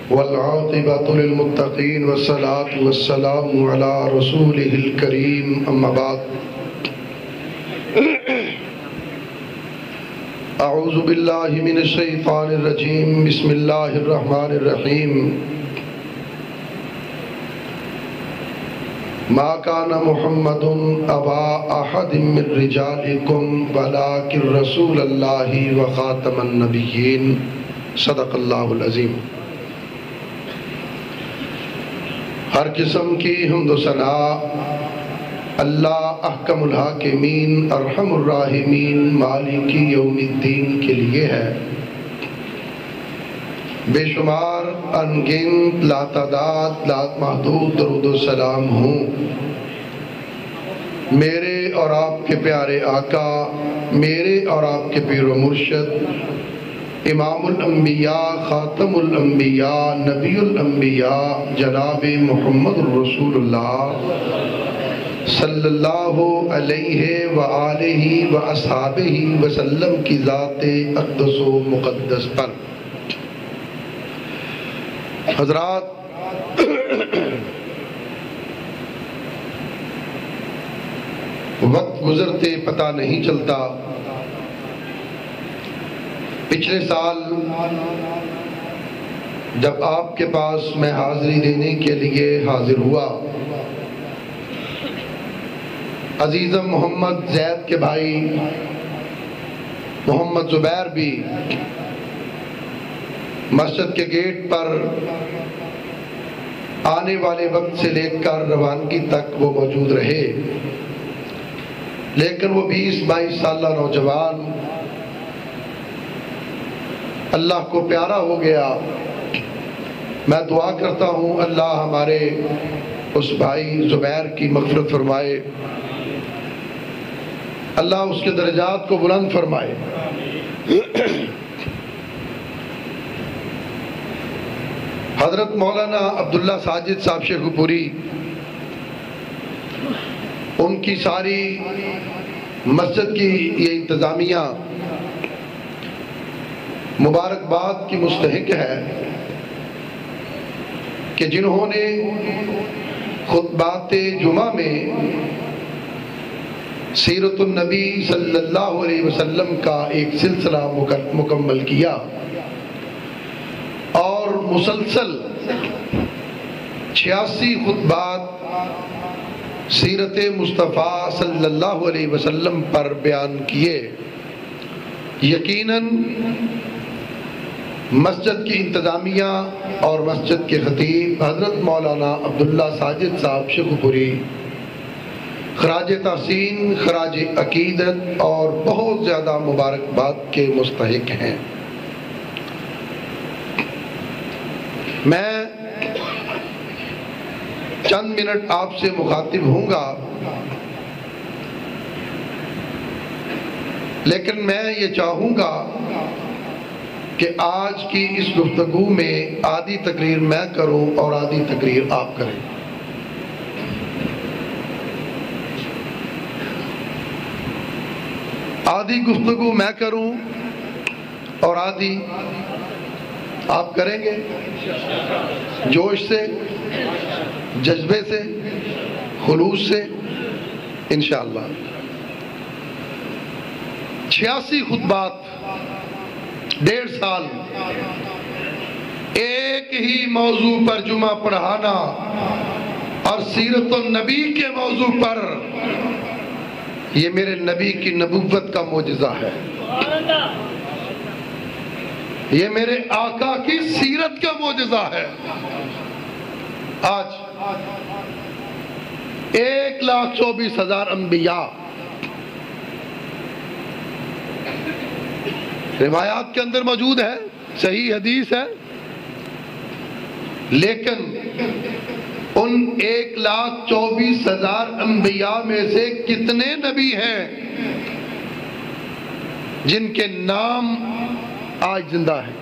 والعاقبۃ للمتقین والصلاة والسلام علی رسولہ الکریم اما بعد اعوذ باللہ من الشیطان الرجیم بسم اللہ الرحمن الرحیم ما کان محمد ابا احد من رجالکم ولکن رسول اللہ وخاتم النبیین صدق اللہ العظیم۔ ہر قسم کی حمد و ثنا اللہ احکم الحاکمین ارحم الراحمین مالک یوم الدین کے لیے ہے۔ بے شمار انگنت لاتعداد لات محدود درود و سلام ہوں میرے اور آپ کے پیارے آقا، میرے اور آپ کے پیر و مرشد، امام الانبیاء، خاتم الانبیاء، نبی الانبیاء، جناب محمد رسول اللہ صلی اللہ علیہ وآلہ واصحابہ وسلم کی ذات اقدس و مقدس پر۔ حضرات، وقت گزرتے پتہ نہیں چلتا۔ پچھلے سال جب آپ کے پاس میں حاضری دینے کے لیے حاضر ہوا، عزیزم محمد زید کے بھائی محمد زبیر بھی مسجد کے گیٹ پر آنے والے وقت سے لے کر روانگی تک وہ موجود رہے، لیکن وہ 20-22 سالہ نوجوان اللہ کو پیارا ہو گیا۔ میں دعا کرتا ہوں اللہ ہمارے اس بھائی زبیر کی مغفرت فرمائے، اللہ اس کے درجات کو بلند فرمائے۔ حضرت مولانا عبداللہ ساجد صاحب شیخ پوری، ان کی ساری مسجد کی یہ انتظامیہ مبارکباد کی مستحق ہے کہ جنہوں نے خطبات جمعہ میں سیرت النبی صلی اللہ علیہ وسلم کا ایک سلسلہ مکمل کیا اور مسلسل 86 خطبات سیرت مصطفیٰ صلی اللہ علیہ وسلم پر بیان کیے۔ یقیناً مسجد کی انتظامیہ اور مسجد کے خطیب حضرت مولانا عبداللہ ساجد صاحب شیخ پوری خراج تحسین، خراج عقیدت اور بہت زیادہ مبارکباد کے مستحق ہیں۔ میں چند منٹ آپ سے مخاطب ہوں گا، لیکن میں یہ چاہوں گا کہ آج کی اس گفتگو میں آدھی تقریر میں کروں اور آدھی تقریر آپ کریں۔ آدھی گفتگو میں کروں اور آدھی آپ کریں گے، جوش سے، جذبے سے، خلوص سے انشاءاللہ۔ 86 خطبات، 1.5 سال ایک ہی موضوع پر جمعہ پڑھانا اور سیرت النبی کے موضوع پر، یہ میرے نبی کی نبوت کا معجزہ ہے، یہ میرے آقا کی سیرت کا معجزہ ہے۔ آج 1,24,000 انبیاء روایات کے اندر موجود ہے، صحیح حدیث ہے، لیکن ان 1,24,000 انبیاء میں سے کتنے نبی ہیں جن کے نام آج زندہ ہیں؟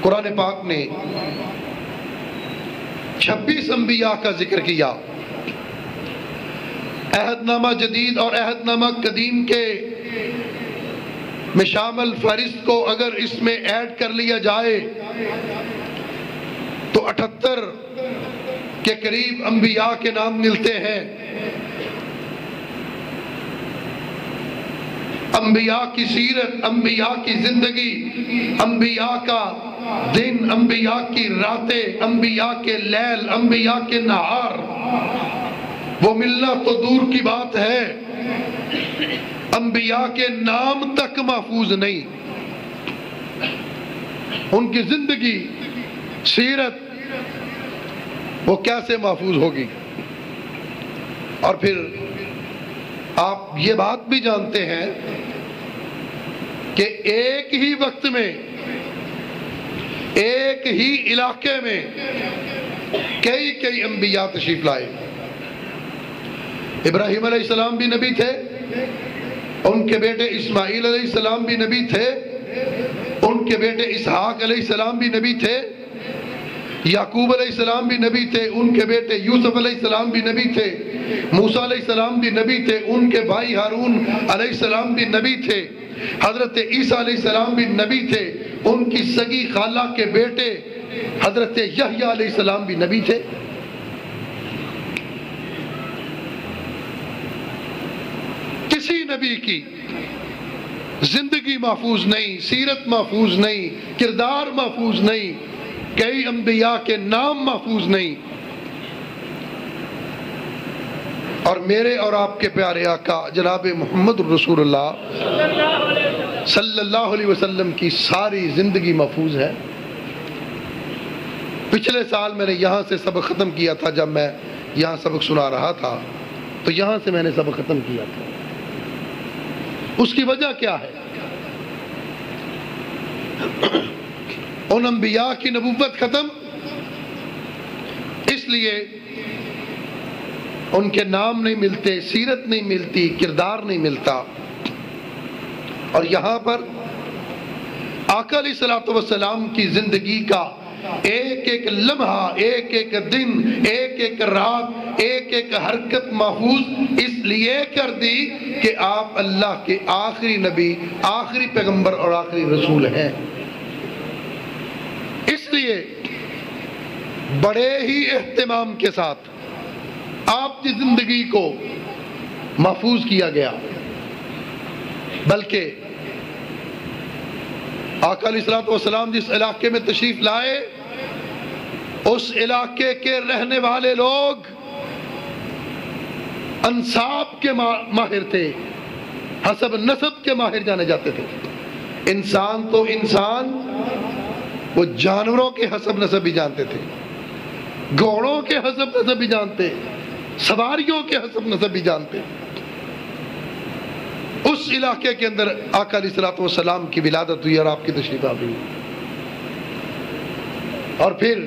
قرآن پاک نے 26 انبیاء کا ذکر کیا۔ عہد نامہ جدید اور عہد نامہ قدیم کے مشام الفہرست کو اگر اس میں ایڈ کر لیا جائے تو 78 کے قریب انبیاء کے نام ملتے ہیں۔ انبیاء کی سیرت، انبیاء کی زندگی، انبیاء کا دن، انبیاء کی راتیں، انبیاء کے لیل، انبیاء کے نہار، وہ ملنا تو دور کی بات ہے، انبیاء کے نام تک محفوظ نہیں۔ ان کی زندگی، سیرت، وہ کیسے محفوظ ہوگی؟ اور پھر آپ یہ بات بھی جانتے ہیں کہ ایک ہی وقت میں، ایک ہی علاقے میں کئی انبیاء تشریف لائے۔ ابراہیم علیہ السلام بھی نبی تھے، ان کے بیٹے اسماعیل علیہ السلام بھی نبی تھے، ان کے بیٹے اسحاق علیہ السلام بھی نبی تھے، یعقوب علیہ السلام بھی نبی تھے، ان کے بیٹے یوسف علیہ السلام بھی نبی تھے، موسیٰ علیہ السلام بھی نبی تھے، ان کے بھائی ہارون علیہ السلام بھی نبی تھے، حضرت عیسیٰ علیہ السلام بھی نبی تھے، ان کی سگی خالہ کے بیٹے حضرت یحییٰ علیہ السلام بھی نبی تھے۔ کسی نبی کی زندگی محفوظ نہیں، سیرت محفوظ نہیں، کردار محفوظ نہیں، کئی انبیاء کے نام محفوظ نہیں۔ اور میرے اور آپ کے پیارے آقا جناب محمد رسول اللہ صلی اللہ علیہ وسلم کی ساری زندگی محفوظ ہے۔ پچھلے سال میں نے یہاں سے سبق ختم کیا تھا، جب میں یہاں سبق سنا رہا تھا تو یہاں سے میں نے سبق ختم کیا تھا۔ اس کی وجہ کیا ہے؟ ان انبیاء کی نبوت ختم اس لیے ان کے نام نہیں ملتے، سیرت نہیں ملتی، کردار نہیں ملتا۔ اور یہاں پر آقا علیہ السلام کی زندگی کا ایک ایک لمحہ، ایک ایک دن، ایک ایک رات، ایک ایک حرکت محفوظ اس لیے کر دی کہ آپ اللہ کے آخری نبی، آخری پیغمبر اور آخری رسول ہیں۔ اس لیے بڑے ہی اہتمام کے ساتھ آپ کی زندگی کو محفوظ کیا گیا، بلکہ آقا علیہ السلام جس علاقے میں تشریف لائے اس علاقے کے رہنے والے لوگ انساب کے ماہر تھے، حسب نسب کے ماہر جانے جاتے تھے۔ انسان تو انسان، وہ جانوروں کے حسب نسب بھی جانتے تھے، گھوڑوں کے حسب نسب بھی جانتے، سواریوں کے حسب نسب بھی جانتے۔ اس علاقے کے اندر آقا علیہ السلام کی ولادت ہوئی اور آپ کی تشریف آوری ہوئی۔ اور پھر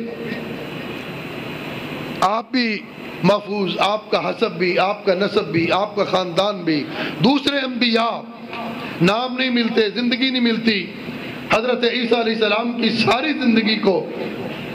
آپ بھی محفوظ، آپ کا حسب بھی، آپ کا نسب بھی، آپ کا خاندان بھی۔ دوسرے انبیاء نام نہیں ملتے، زندگی نہیں ملتی۔ حضرت عیسیٰ علیہ السلام کی ساری زندگی کو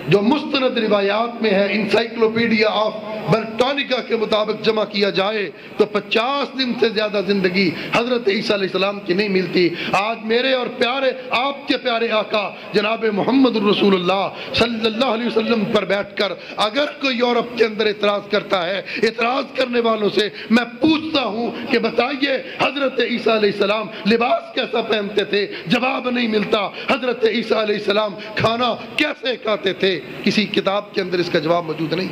جو مستند روایات میں ہے، انسائکلوپیڈیا آف برٹانیکا کے مطابق جمع کیا جائے تو 50 دن سے زیادہ زندگی حضرت عیسیٰ علیہ السلام کی نہیں ملتی۔ آج میرے اور پیارے آپ کے پیارے آقا جناب محمد رسول اللہ صلی اللہ علیہ وسلم پر بیٹھ کر اگر کوئی یورپ کے اندر اعتراض کرتا ہے، اعتراض کرنے والوں سے میں پوچھتا ہوں کہ بتائیے حضرت عیسیٰ علیہ السلام لباس کیسا پہنتے تھے؟ جواب نہیں ملتا۔ حضرت عیسیٰ علیہ السلام کھانا کیسے کھاتے تھے؟ کسی کتاب کے اندر اس کا جواب موجود نہیں،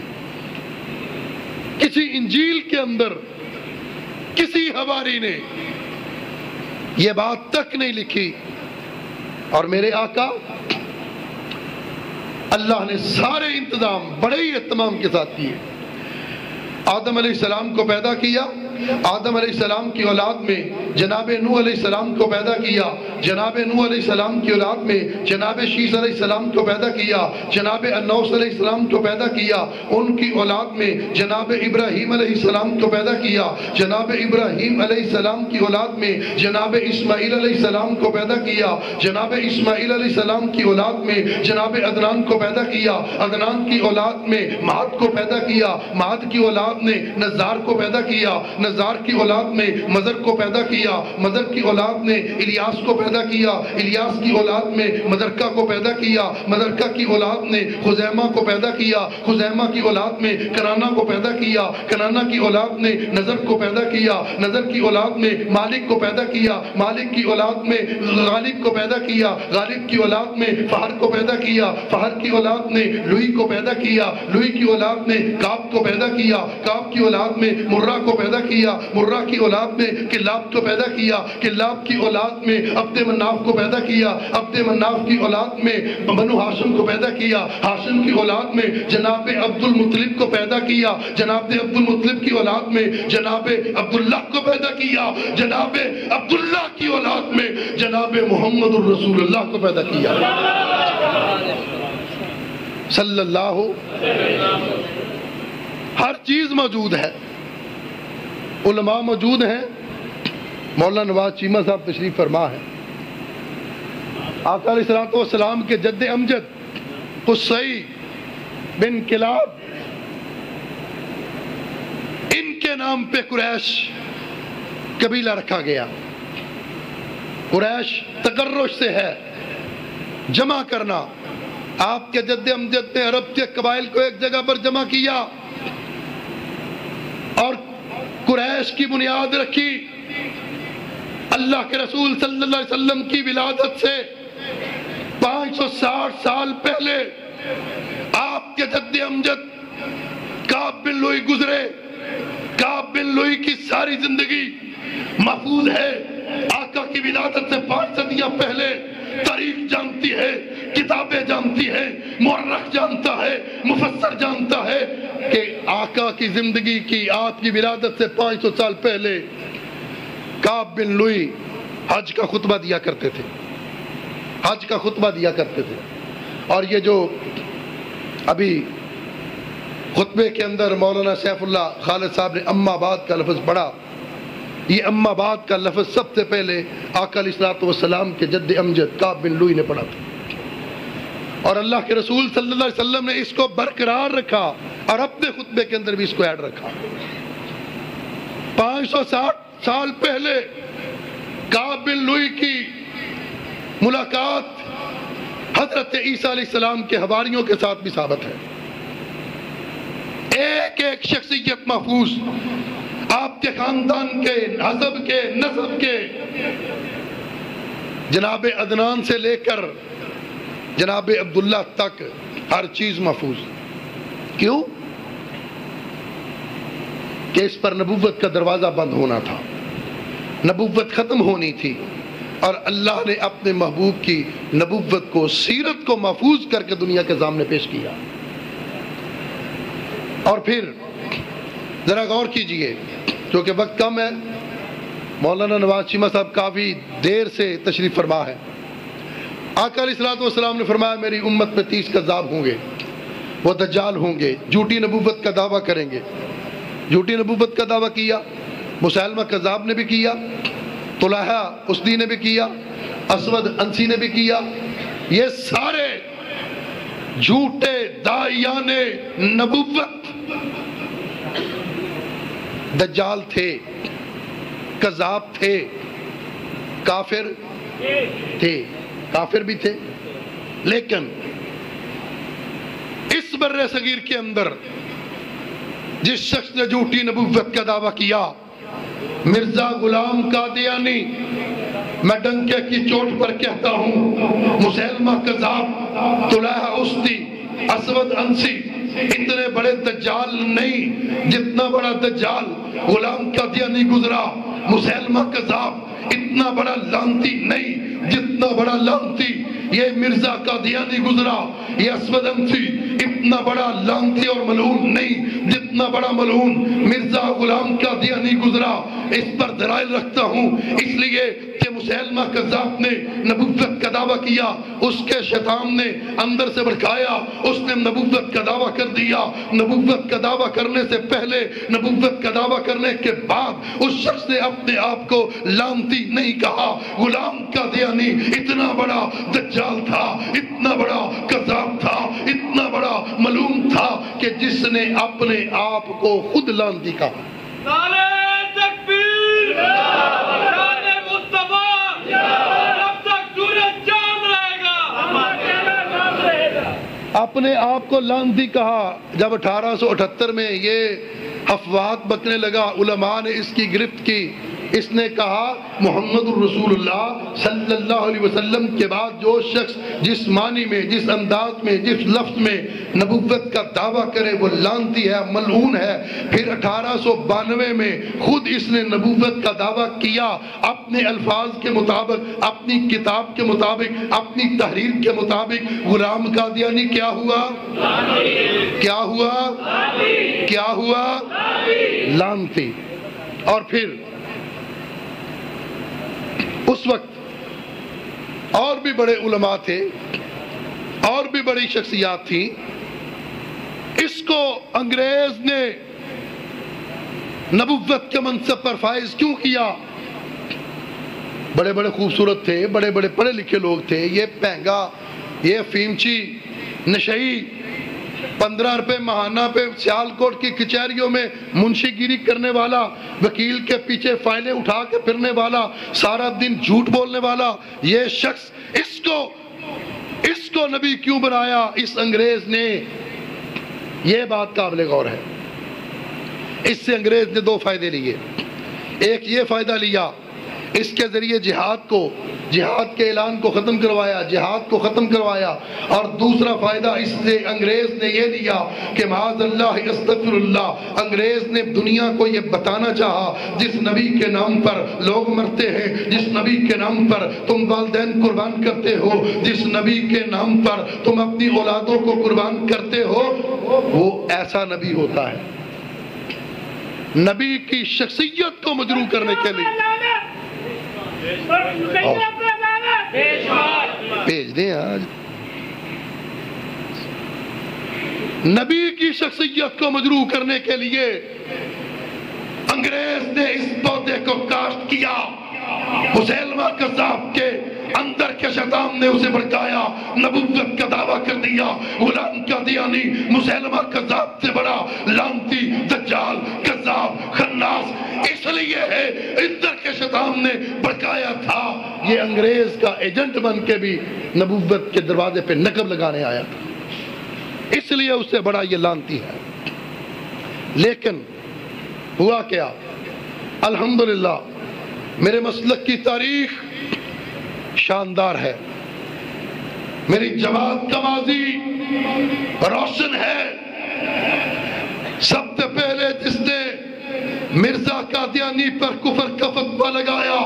کسی انجیل کے اندر کسی حواری نے یہ بات تک نہیں لکھی۔ اور میرے آقا اللہ نے سارے انتظام بڑے ہی اہتمام کے ساتھ کیے۔ آدم علیہ السلام کو پیدا کیا، آدم علیہ السلام کی اولاد میں جناب نوح علیہ السلام کو پیدا کیا، جناب نوح علیہ السلام کی اولاد میں جناب شیس علیہ السلام کو پیدا کیا، جناب انوس علیہ السلام کو پیدا کیا، ان کی اولاد میں جناب ابراہیم علیہ السلام کو پیدا کیا، جناب ابراہیم علیہ السلام کی اولاد میں جناب اسماعیل علیہ السلام کو پیدا کیا، جناب اسماعیل علیہ السلام کی اولاد میں جناب عدنان کو پیدا کیا، عدنان کی اولاد میں معد کو پیدا کیا، معد کی اولاد نے نزار کو پیدا کیا، نزار کی اولاد میں مضر کو پیدا کیا، مضر کی اولاد نے الیاس کو پیدا کیا، الیاس کی اولاد میں مدرکہ کو پیدا کیا، مدرکہ کی اولاد نے خزیمہ کو پیدا کیا، خزیمہ کی اولاد میں کنانہ کو پیدا کیا، کنانہ کی اولاد نے نظر کو پیدا کیا، نظر کی اولاد میں مالک کو پیدا کیا، مالک کی اولاد میں غالب کو پیدا کیا، غالب کی اولاد میں فہر کو پیدا کیا، فہر کی اولاد نے لوئی کو پیدا کیا، لوئی کی اولاد نے کعب کو پیدا کیا، کعب کی اولاد میں مرہ کو پیدا کیا، مرہ کی اولاد میں کلاب کو پیدا کیا، کلاب کی اولاد میں عبد مناف کو پیدا کیا، عبد مناف کی اولاد میں بنو ہاشم کو پیدا کیا، ہاشم کی اولاد میں جناب عبد المطلب کو پیدا کیا، جناب عبد المطلب کی اولاد میں جناب عبداللہ کو پیدا کیا، جناب عبداللہ کی اولاد میں جناب محمد الرسول اللہ کو پیدا کیا صلی اللہ۔ ہر چیز موجود ہے، علماء موجود ہیں، مولانا نواز چیمہ صاحب تشریف فرما ہے، آقا علیہ السلام کے جد امجد قصی بن کلاب، ان کے نام پہ قریش قبیلہ رکھا گیا۔ قریش تقرش سے ہے، جمع کرنا۔ آپ کے جد امجد نے عرب کے قبائل کو ایک جگہ پر جمع کیا اور قریش کی بنیاد رکھی۔ اللہ کے رسول صلی اللہ علیہ وسلم کی ولادت سے 560 سال پہلے آپ کے جد امجد کعب بن لوئی گزرے۔ کعب بن لوئی کی ساری زندگی محفوظ ہے۔ آقا کی ولادت سے 5 صدیاں پہلے تاریخ جانتی ہے، کتابیں جانتی ہے، مورخ جانتا ہے، مفسر جانتا ہے کہ آقا کی زندگی کی، آپ کی ولادت سے 500 سال پہلے کعب بن لوئی حج کا خطبہ دیا کرتے تھے، حج کا خطبہ دیا کرتے تھے۔ اور یہ جو ابھی خطبے کے اندر مولانا سیف اللہ خالد صاحب نے اما بعد کا لفظ پڑھا، یہ اما بعد کا لفظ سب سے پہلے آقا علیہ السلام کے جد امجد کعب بن لوئی نے پڑھا تھا، اور اللہ کے رسول صلی اللہ علیہ وسلم نے اس کو برقرار رکھا اور اپنے خطبے کے اندر بھی اس کو ایڈ رکھا۔ 560 سال پہلے کعب بن لوئی کی ملاقات حضرت عیسیٰ علیہ السلام کے حواریوں کے ساتھ بھی ثابت ہے۔ ایک ایک شخصیت محفوظ، آپ کے خاندان کے، حسب کے، نسب کے، جناب عدنان سے لے کر جناب عبداللہ تک ہر چیز محفوظ۔ کیوں؟ کہ اس پر نبوت کا دروازہ بند ہونا تھا، نبوت ختم ہونی تھی، اور اللہ نے اپنے محبوب کی نبوت کو، سیرت کو محفوظ کر کے دنیا کے سامنے پیش کیا۔ اور پھر ذرا غور کیجئے، کیونکہ وقت کم ہے، مولانا نواز چیمہ صاحب کافی دیر سے تشریف فرما ہے۔ آقا علیہ السلام نے فرمایا میری امت میں 30 کذاب ہوں گے، وہ دجال ہوں گے، جھوٹی نبوت کا دعویٰ کریں گے۔ جھوٹی نبوت کا دعویٰ کیا مسیلمہ کذاب نے بھی کیا، طلحہ اسدی نے بھی کیا، اسود انسی نے بھی کیا۔ یہ سارے جھوٹے داعیان نبوت دجال تھے، کذاب تھے، کافر تھے، کافر بھی تھے۔ لیکن اس بر صغیر کے اندر جس شخص نے جھوٹی نبوت کا دعویٰ کیا، مرزا غلام قادیانی، میں ڈنکے کی چوٹ پر کہتا ہوں، مسیلمہ کذاب، طلحہ اسدی، اسود انسی اتنے بڑے دجال نہیں جتنا بڑا دجال غلام قادیانی گزرا۔ مسیلمہ کذاب اتنا بڑا لعنتی نہیں جتنا بڑا لعنتی یہ مرزا قادیانی گزرا۔ یہ اسود انسی اتنا بڑا لعنتی اور ملعون نہیں جتنا بڑا ملعون مرزا غلام قادیانی گزرا۔ اس پر دلائل رکھتا ہوں، اس لیے کہ مسیلمہ کذاب نے نبوت کا دعویٰ کیا، اس کے شیطان نے اندر سے بھڑکایا، اس نے نبوت کا دعویٰ کر دیا۔ نبوت کا دعویٰ کرنے سے پہلے، نبوت کا دعویٰ کرنے کے بعد اس شخص نے اپنے آپ کو لعنتی نہیں کہا۔ غلام قادیانی اتنا بڑا دجال تھا، اتنا بڑا کذاب تھا، اتنا بڑا ملعون تھا کہ جس نے اپنے آپ کو خود لعنتی کہا۔ اپنے آپ کو لعنتی کہا. جب 1878 میں یہ افواہات بکنے لگا، علماء نے اس کی گرفت کی. اس نے کہا محمد الرسول اللہ صلی اللہ علیہ وسلم کے بعد جو شخص جس معنی میں، جس انداز میں، جس لفظ میں نبوت کا دعویٰ کرے وہ لعنتی ہے، ملعون ہے. پھر 1892 میں خود اس نے نبوت کا دعویٰ کیا اپنے الفاظ کے مطابق، اپنی کتاب کے مطابق، اپنی تحریر کے مطابق. غلام قادیانی کیا ہوا؟ کیا ہوا؟ کیا ہوا؟ لعنتی. اور پھر اس وقت اور بھی بڑے علماء تھے، اور بھی بڑی شخصیات تھیں. اس کو انگریز نے نبوت کے منصب پر فائز کیوں کیا؟ بڑے بڑے خوبصورت تھے، بڑے بڑے پڑھے لکھے لوگ تھے. یہ پہنگا، یہ فیمچی، نشئی، 15 روپے ماہانہ پہ سیالکوٹ کی کچہریوں میں منشی گیری کرنے والا، وکیل کے پیچھے فائلیں اٹھا کے پھرنے والا، سارا دن جھوٹ بولنے والا یہ شخص، اس کو نبی کیوں بنایا اس انگریز نے؟ یہ بات قابل غور ہے. اس سے انگریز نے 2 فائدے لیے. ایک یہ فائدہ لیا، اس کے ذریعے جہاد کے اعلان کو ختم کروایا، جہاد کو ختم کروایا. اور دوسرا فائدہ اس سے انگریز نے یہ لیا کہ معاذ اللہ استغفر اللہ، انگریز نے دنیا کو یہ بتانا چاہا جس نبی کے نام پر لوگ مرتے ہیں، جس نبی کے نام پر تم والدین قربان کرتے ہو، جس نبی کے نام پر تم اپنی اولادوں کو قربان کرتے ہو، وہ ایسا نبی ہوتا ہے. نبی کی شخصیت کو مجروح کرنے کے لیے بھیج دیں آج. نبی کی شخصیت کو مجروح کرنے کے لیے انگریز نے اس پودے کو کاشت کیا. مسیلمہ کذاب کے اندر کے شیطان نے اسے بھڑکایا، نبوت کا دعویٰ کر دیا. غلام قادیانی مسیلمہ کذاب سے بڑا لعنتی، دجال، کذاب، خناس اس لیے ہے اندر کے شیطان نے بھڑکایا تھا. یہ انگریز کا ایجنٹ بن کے بھی نبوت کے دروازے پہ نقب لگانے آیا تھا، اس لیے اس سے بڑا یہ لعنتی ہے. لیکن ہوا کیا؟ الحمدللہ میرے مسلک کی تاریخ شاندار ہے، میری جماعت کا ماضی روشن ہے. سب سے پہلے جس نے مرزا قادیانی پر کفر کا فتویٰ لگایا،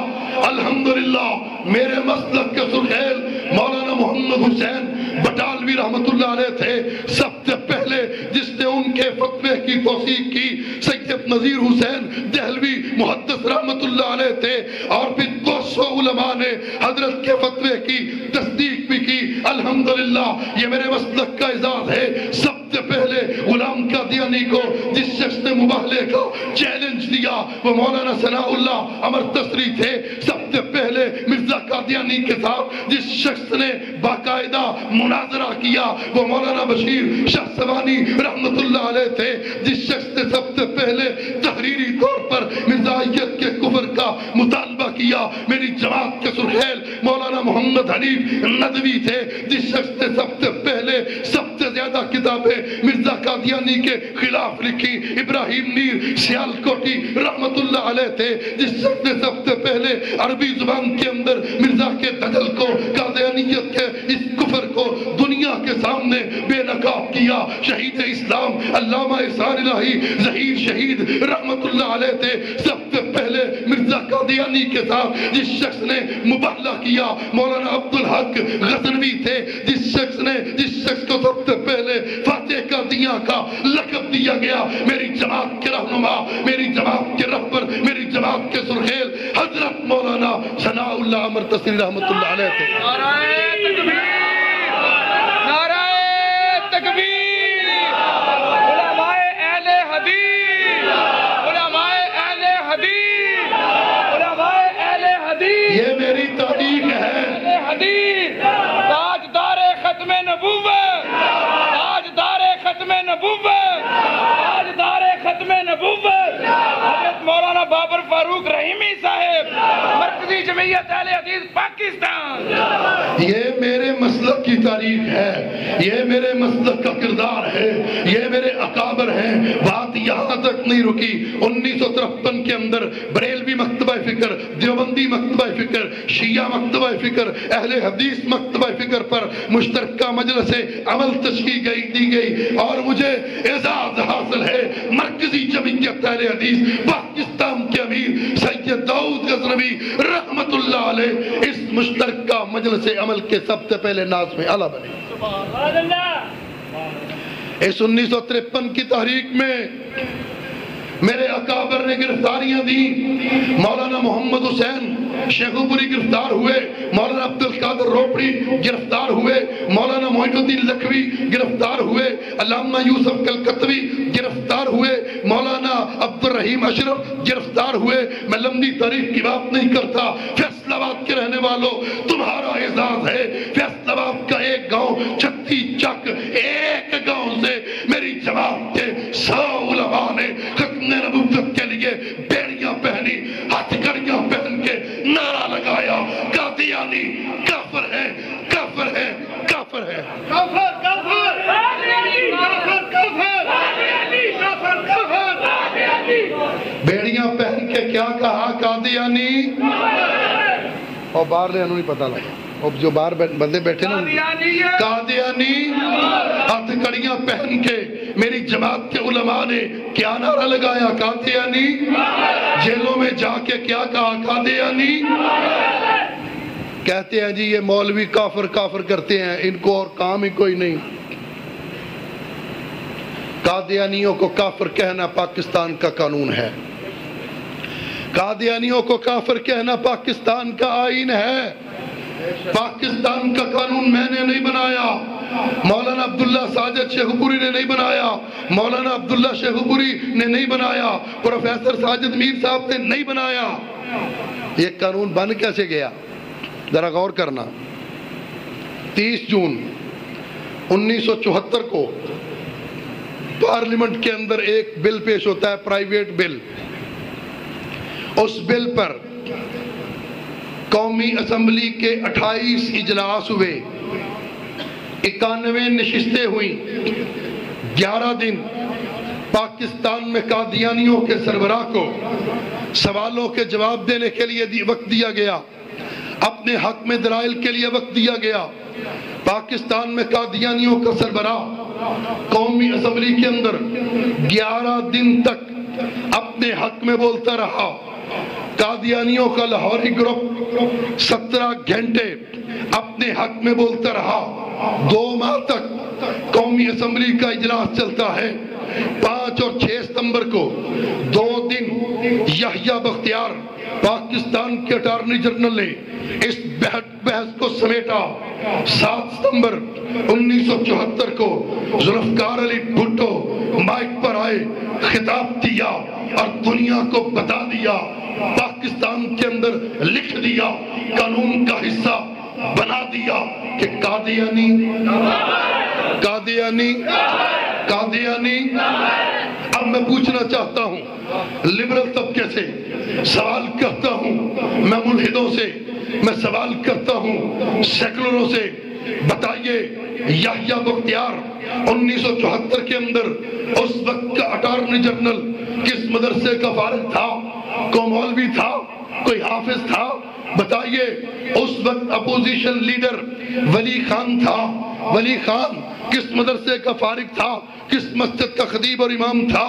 الحمدللہ میرے مسلک کے سرخیل مولانا محمد حسین بٹالوی رحمت اللہ علیہ تھے. سب سے پہلے جس نے ان کے فتوے کی توثیق کی سید نذیر حسین دہلوی محدث رحمت اللہ علیہ تھے. اور پھر 200 علماء نے حضرت کے فتوے کی تصدیق بھی کی. الحمدللہ یہ میرے مسلک کا اعزاز ہے. سب سے پہلے غلام قادیانی کو جس شخص نے مباہلے کا چیلنج دیا وہ مولانا ثناء اللہ امر تسری تھے. سب سے پہلے مرزا قادیانی کے ساتھ جس شخص نے باقاعدہ مناظرہ کیا وہ مولانا بشیر شاہ سوانی رحمت اللہ علیہ تھے. جس شخص نے سب سے پہلے تحریری طور پر مرزائیت کے کفر کا مطالبہ کیا میری جماعت کے سرخیل مولانا محمد حنیف ندوی تھے. جس شخص نے سب سے پہلے سب سے زیادہ کتابیں مرزا قادیانی کے خلاف لکھی ابراہیم میر سیالکوٹی رحمت اللہ علیہ تھے. جس شخص نے سب سے پہلے عربی زبان کے اندر مرزا کے دجل کو، قادیانیت کے اس کفر کو دنیا کے سامنے بے نقاب کیا شہید اسلام علامہ احسان الہی ظہیر شہید رحمت اللہ علیہ تھے. سب سے پہلے مرزا قادیانی کے ساتھ جس شخص نے مباہلہ کیا مولانا عبدالحق غزنوی تھے. جس شخص کو سب سے پہلے فاتح کا دیا کا لقب دیا گیا میری جماعت کے رہنما، میری جماعت کے رہبر، میری جماعت کے سرخیل حضرت مولانا ثناء اللہ امر تسری رحمت اللہ علیہ تھے. نعرہ تکبیر، نعرہ تکبیر. علماء اہل حدیث، علماء اہل حدیث، علماء اہل حدیث، یہ میری تاریخ ہے. اہل حدیث تاجدار ختم نبوت، تاجدار ختم نبوت، تاجدار ختم نبوت حضرت مولانا بابر فاروق رحیمی صاحب مرکزی جمعیت اہل حدیث پاکستان. یہ میرے مسلک کی تاریخ ہے, یہ میرے مسلک کا کردار ہے, یہ میرے اکابر ہیں. بات یہاں تک نہیں رکی. 1953 کے اندر بریلوی مکتبہ فکر, دیوبندی مکتبہ فکر, شیعہ مکتبہ فکر, اہل حدیث مکتبہ فکر پر مشترکہ مجلس عمل تشکیل دی گئی, اور مجھے اعزاز حاصل ہے مرکزی جمعیت اہل حدیث پاکستان کے امیر سید داؤد غزنوی رحمت اللہ علیہ اس مشترکہ مجلس عمل کے سب سے پہلے ناظم اعلیٰ بنے. اس 1953 کی تحریک میں میرے اکابر نے گرفتاریاں دی. مولانا محمد حسین شیخو پوری گرفتار ہوئے, مولانا عبدالقادر روپڑی گرفتار ہوئے, مولانا معین الدین لکھوی گرفتار ہوئے, علامہ یوسف کلکتوی گرفتار ہوئے, مولانا عبد الرحیم اشرف گرفتار ہوئے. میں لمبی تاریخ کی بات نہیں کرتا. فیصل آباد کے رہنے والوں, تمہارا اعزاز ہے. فیصل آباد کا ایک گاؤں چھتی چک, ایک گاؤں سے میری جماعت کے 100 علماء نے ختم نبوت کے لیے بیڑیاں پہنی, ہتھ کڑیاں پہن کے نعرہ لگایا, قادیانی کافر ہے, کافر ہے, کافر ہے, کافر کافر کافر کافر کافر. بیڑیاں پہن کے کیا کہا؟ قادیانی. اور باہر لے نہیں پتا لگا, اور جو باہر بندے بیٹھے نا, قادیانی. ہاتھ کڑیاں پہن کے میری جماعت کے علماء نے کیا نعرہ لگایا؟ قادیانی. جیلوں میں جا کے کیا کہا؟ قادیانی. کہتے ہیں جی یہ مولوی کافر کافر کرتے ہیں, ان کو اور کام ہی کوئی نہیں. قادیانیوں کو کافر کہنا پاکستان کا قانون ہے. قادیانیوں کو کافر کہنا پاکستان کا آئین ہے. پاکستان کا قانون میں نے نہیں بنایا, مولانا عبداللہ ساجد شیخو پوری نے نہیں بنایا, مولانا عبداللہ شیخو پوری نے نہیں بنایا, پروفیسر ساجد میر صاحب نے نہیں بنایا. یہ قانون بن کیسے گیا؟ ذرا غور کرنا. 30 جون 1974 کو پارلیمنٹ کے اندر ایک بل پیش ہوتا ہے, پرائیویٹ بل. اس بل پر قومی اسمبلی کے 28 اجلاس ہوئے, 91 نشستیں ہوئیں. 11 دن پاکستان میں قادیانیوں کے سربراہ کو سوالوں کے جواب دینے کے لیے وقت دیا گیا, اپنے حق میں دلائل کے لیے وقت دیا گیا. پاکستان میں قادیانیوں کا سربراہ قومی اسمبلی کے اندر 11 دن تک اپنے حق میں بولتا رہا. قادیانیوں کا لاہوری گروپ 17 گھنٹے اپنے حق میں بولتا رہا. 2 ماہ تک قومی اسمبلی کا اجلاس چلتا ہے. 5 اور 6 ستمبر کو 2 دن یحییٰ بختیار پاکستان کے اٹارنی جنرل نے اس بحث کو سمیٹا. 7 ستمبر 1974 کو ذوالفقار علی بھٹو مائک پر آئے, خطاب دیا اور دنیا کو بتا دیا, پاکستان کے اندر لکھ دیا, قانون کا حصہ بنا دیا کہ قادیانی قادیانی قادیانی. اب میں پوچھنا چاہتا ہوں, لبرل طبقے سے سوال کرتا ہوں, میں ملحدوں سے میں سوال کرتا ہوں, سیکولروں سے, بتائیے یحییٰ بختیار 1974 کے اندر اس وقت کا اٹارنی جنرل کس مدرسے کا فارغ تھا؟ کوئی مولوی تھا؟ کوئی حافظ تھا؟ بتائیے. اس وقت اپوزیشن لیڈر ولی خان تھا. ولی خان کس مدرسے کا فارغ تھا؟ کس مسجد کا خطیب اور امام تھا؟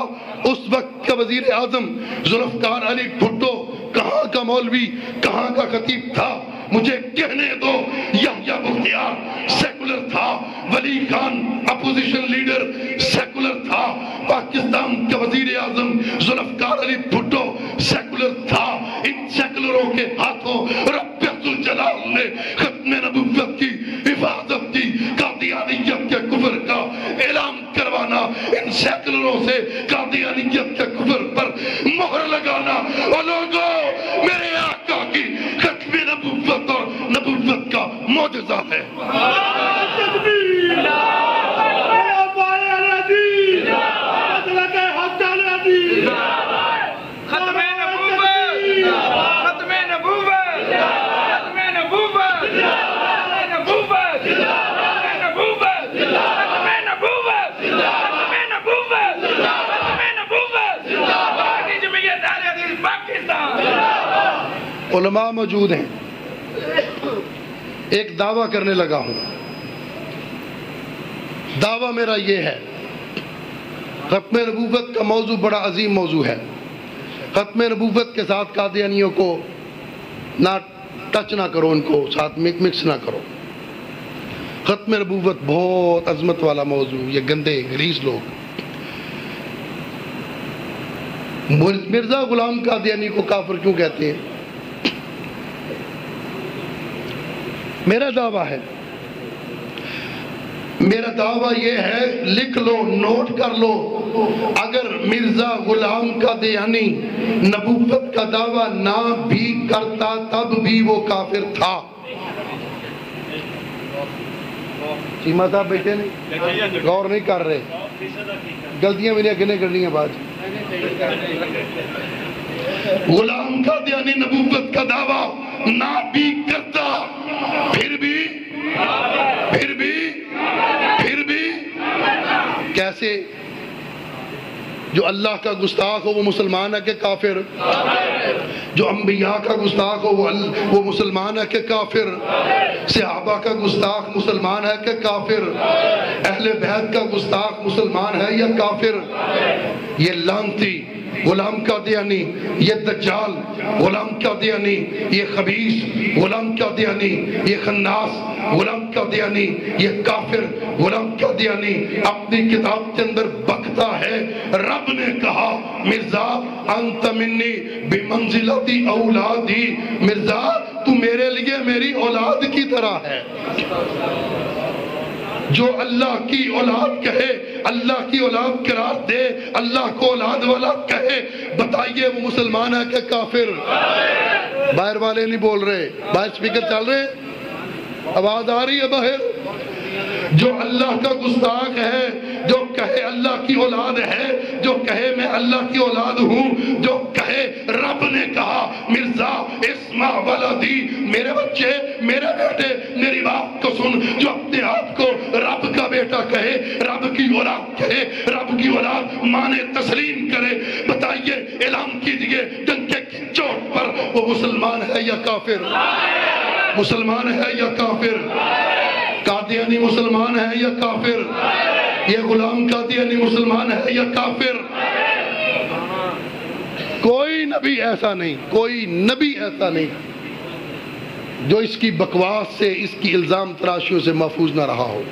اس وقت کا وزیر اعظم ذوالفقار علی بھٹو کہاں کا مولوی, کہاں کا خطیب تھا؟ مجھے کہنے دو. یحییٰ بختیار سیکولر تھا, ولی خان اپوزیشن لیڈر سیکولر تھا, پاکستان کا وزیر اعظم ذوالفقار علی بھٹو سیکولر تھا. ان سیکولروں کے ہاتھوں رب ذوالجلال نے ختم نبوت کی حفاظت کی. قادیانیت کے کفر کا اعلان کروانا, ان سیکولروں سے قادیانیت کے کفر پر مہر لگانا. اور لوگوں, میرے آقا کی ختم نبوت اور نبوت کا معجزہ ہے. ختم نبوت علماء موجود ہیں، ایک دعویٰ کرنے لگا ہوں۔ دعویٰ میرا یہ ہے، ختم نبوت کا موضوع بڑا عظیم موضوع ہے۔ ختم نبوت کے ساتھ قادیانیوں کو نہ ٹچ نہ کرو، ان کو ساتھ مکس نہ کرو۔ ختم نبوت بہت عظمت والا موضوع، یہ گندے غلیظ لوگ مرزا غلام قادیانی کو کافر کیوں کہتے ہیں؟ میرا دعویٰ ہے، میرا دعویٰ یہ ہے، لکھ لو، نوٹ کر لو، اگر مرزا غلام قادیانی نبوت کا دعویٰ نہ بھی کرتا تب بھی وہ کافر تھا۔ چیمہ صاحب بیٹھے نہیں، غور نہیں کر رہے، غلطیاں بھی نہیں کرنی ہیں بات۔ غلام قادیانی نبوت کا دعویٰ نہ بھی کرتا، پھر بھی کیسے؟ جو اللہ کا گستاخ ہو وہ مسلمان ہے کہ کافر؟ جو انبیاء کا گستاخ ہو وہ مسلمان ہے کہ کافر؟ صحابہ کا گستاخ مسلمان ہے کہ کافر؟ اہل بیت کا گستاخ مسلمان ہے یا کافر؟ یہ لعنتی غلام قادیانی، یہ دجال غلام قادیانی، یہ خبیث غلام قادیانی، یہ خناس غلام قادیانی، یہ کافر غلام قادیانی اپنی کتاب کے اندر بکتا ہے، رب نے کہا مرزا انت منی بمنزلتی اولادی، مرزا تو میرے لیے میری اولاد کی طرح ہے۔ جو اللہ کی اولاد کہے، اللہ کی اولاد قرار دے، اللہ کو اولاد والا کہے، بتائیے وہ مسلمان ہے کہ کافر؟ باہر والے نہیں بول رہے، باہر سپیکر چل رہے، آواز آ رہی ہے باہر؟ جو اللہ کا گستاخ ہے، جو کہے اللہ کی اولاد ہے، جو کہے میں اللہ کی اولاد ہوں، جو کہے رب نے کہا مرزا اسمع ولدی، میرے بچے، میرے بیٹے، میری بات کو سن، جو اپنے آپ کو رب کا بیٹا کہے، رب کی اولاد کہے، رب کی اولاد مانے تسلیم کرے، بتائیے اعلان کیجئے ڈنکے کی چوٹ پر وہ مسلمان ہے یا کافر؟ مسلمان ہے یا کافر؟ قادیانی مسلمان ہے یا کافر؟ یہ غلام قادیانی مسلمان ہے یا کافر؟ کوئی نبی ایسا نہیں، کوئی نبی ایسا نہیں جو اس کی بکواس سے، اس کی الزام تراشیوں سے محفوظ نہ رہا ہو۔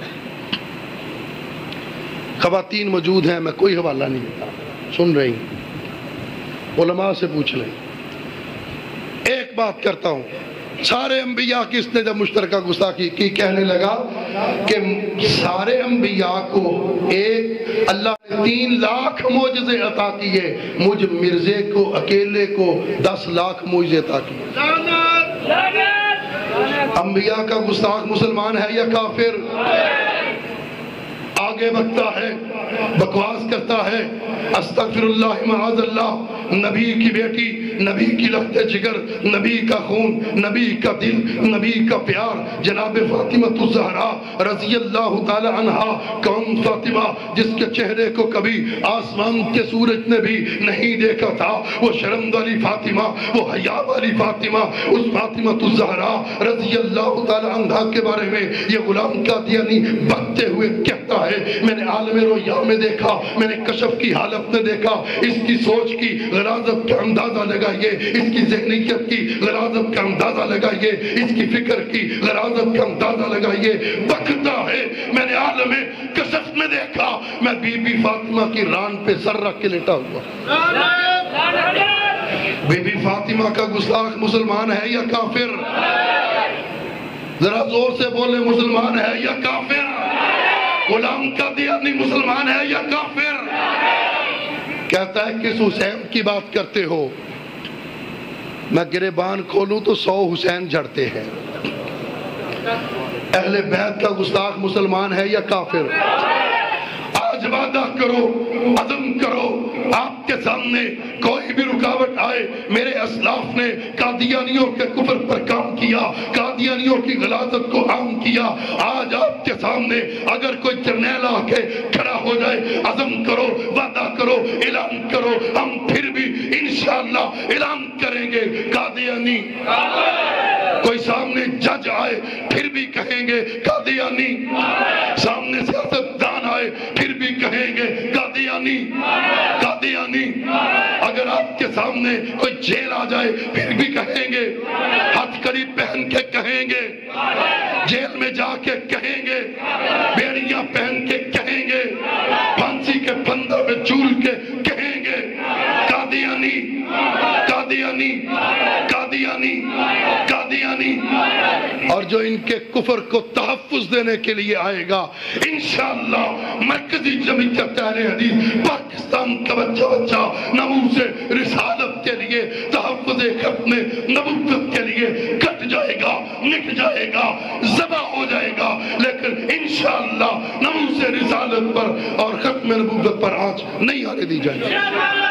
خواتین موجود ہیں، میں کوئی حوالہ نہیں دیتا، سن رہی ہیں، علماء سے پوچھ لیں۔ ایک بات کرتا ہوں، سارے انبیاء کی اس نے جب مشترکہ گستاخی کی، کہنے لگا کہ سارے انبیاء کو ایک اللہ نے 3 لاکھ معجزے عطا کیے، مجھ مرزے کو اکیلے کو 10 لاکھ معجزے عطا کیے۔ انبیاء کا گستاخ مسلمان ہے یا کافر؟ آگے بڑھتا ہے، بکواس کرتا ہے، استغفر اللہ معاذ اللہ، نبی کی بیٹی، نبی کی لخت جگر، نبی کا خون، نبی کا دل، نبی کا پیار، جناب فاطمہ الزہرا رضی اللہ تعالی عنہا، کون فاطمہ جس کے چہرے کو کبھی آسمان کے سورج نے بھی نہیں دیکھا تھا، وہ شرم والی فاطمہ، وہ حیا والی فاطمہ، اس فاطمہ الزہرا رضی اللہ تعالی عنہا کے بارے میں یہ غلام قادیانی بکتے ہوئے کہتا ہے، میں نے عالم رویا میں دیکھا، میں نے کشف کی حالت میں دیکھا، اس کی سوچ کی غلاظت کا اندازہ لگائیے، اس کی ذہنیت کی غلاظت کا اندازہ لگائیے، اس کی فکر کی غلاظت کا اندازہ لگائیے، بکتا ہے میں نے عالم کشف میں دیکھا، میں بی بی فاطمہ کی ران پہ سر رکھ کے لیٹا ہوا۔ بی بی فاطمہ کا گستاخ مسلمان ہے یا کافر؟ ذرا زور سے بولے، مسلمان ہے یا کافر؟ غلام قادیانی مسلمان ہے یا کافر؟ کہتا ہے کس حسین کی بات کرتے ہو؟ میں گریبان کھولوں تو 100 حسین جھڑتے ہیں۔ اہل بیت کا گستاخ مسلمان ہے یا کافر؟ آج وعدہ کرو، عزم کرو، آپ کے سامنے کوئی بھی رکاوٹ آئے، میرے اسلاف نے قادیانیوں کے کفر پر کام کیا، قادیانیوں کی غلاظت کو عام کیا، آج آپ کے سامنے اگر کوئی جرنیل آ کے کھڑا ہو جائے، عزم کرو، وعدہ کرو، اعلان کرو، ہم پھر بھی انشاءاللہ اعلان کریں گے قادیانی۔ کوئی سامنے جج آئے پھر بھی کہیں گے قادیانی، سامنے سیاستدان آئے پھر بھی کہیں گے قادیانی، قادیانی۔ اگر آپ کے سامنے کوئی جیل آ جائے پھر بھی کہیں گے، ہتھ کڑی پہن کے کہیں گے، جیل میں جا کے کہیں گے، بیڑیاں پہن کے کہیں گے، پھانسی کے پھندے میں جھول کے کہیں گے قادیانی، قادیانی، قادیانی، قادیانی۔ اور جو ان کے کفر کو تحفظ دینے کے لیے آئے گا انشاءاللہ مرکزی جمعیت اہل حدیث پاکستان کا بچہ ناموس رسالت کے لیے، تحفظ ختم نبوت کے لیے کٹ جائے گا، مٹ جائے گا، ذبح ہو جائے گا، لیکن انشاءاللہ ناموس رسالت پر اور ختم نبوت پر آنچ نہیں آنے دی جائے گی۔